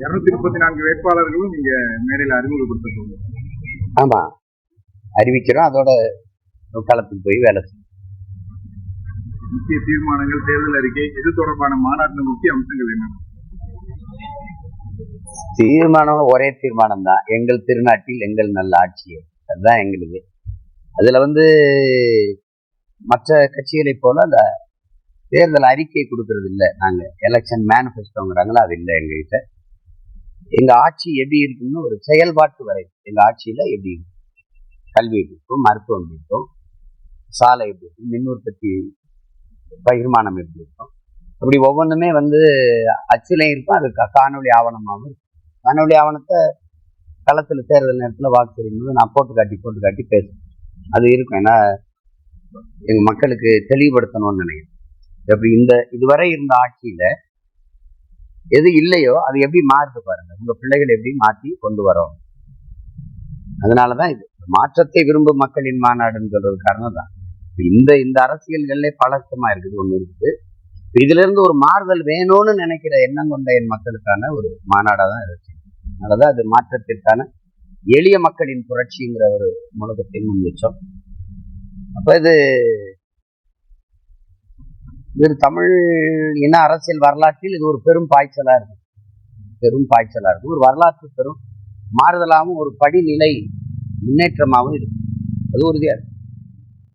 234 வேட்பாளர்களும் நீங்க மேடையில் அறிமுகப்படுத்த சொல்லுங்க. ஆமா, அறிவிக்கிறோம். அதோட களத்துக்கு போய் வேலை செய்யும். முக்கிய தீர்மானங்கள், தேர்தல் அறிக்கை, இது தொடர்பான மாநாட்டின் முக்கிய அம்சங்கள் என்ன? தீர்மானம் ஒரே தீர்மானம் தான், எங்கள் திருநாட்டில் எங்கள் நல்ல ஆட்சி. அதுதான் எங்களுக்கு. அதுல மற்ற கட்சிகளை போல அந்த தேர்தல் அறிக்கை கொடுக்கறது இல்லை. நாங்க எலெக்ஷன் மேனிஃபெஸ்டோங்கிறாங்களா, அது இல்லை எங்ககிட்ட. எங்க ஆட்சி எப்படி இருக்குன்னு ஒரு செயல்பாட்டு வரை, எங்க ஆட்சியில எப்படி இருக்கும், கல்வி எப்படி இருக்கும், மருத்துவம் எப்படி இருக்கும், சாலை எப்படி இருக்கும், மின் உற்பத்தி பகிர்மானம் எப்படி இருக்கும், அப்படி ஒவ்வொன்றுமே அச்சிலையும் இருக்கும். அது காணொலி ஆவணமாகவும் இருக்கும். காணொலி ஆவணத்தை களத்துல தேர்தல் நேரத்துல வாக்கு தெரியும்போது நான் போட்டு காட்டி பேசுவேன். அது இருக்கும். ஏன்னா எங்க மக்களுக்கு தெளிவுபடுத்தணும்னு நினைக்கிறேன். எப்படி இதுவரை இருந்த ஆட்சியில எது இல்லையோ அது எப்படி மாறுது பாருங்க. உங்க பிள்ளைகள் எப்படி மாற்றி கொண்டு வரோம். அதனாலதான் இது மாற்றத்தை விரும்பும் மக்களின் மாநாடுன்னு சொல்றது காரணம் தான். இந்த அரசியல்கள்ல பழக்கமா இருக்குது, ஒண்ணு இருக்குது. இதுல இருந்து ஒரு மாறுதல் வேணும்னு நினைக்கிற எண்ணம் கொண்ட என் மக்களுக்கான ஒரு மாநாடா தான் இருக்கு. அதனாலதான் அது மாற்றத்திற்கான எளிய மக்களின் புரட்சிங்கிற ஒரு முழக்கத்தை முன் வச்சோம். அப்ப இது தமிழ் இன அரசியல் வரலாற்றில் இது ஒரு பெரும் பாய்ச்சலா இருக்கு. ஒரு வரலாற்று பெரும் மாறுதலாகவும் ஒரு படிநிலை முன்னேற்றமாகவும் இருக்கு. அது உறுதியா இருக்கு.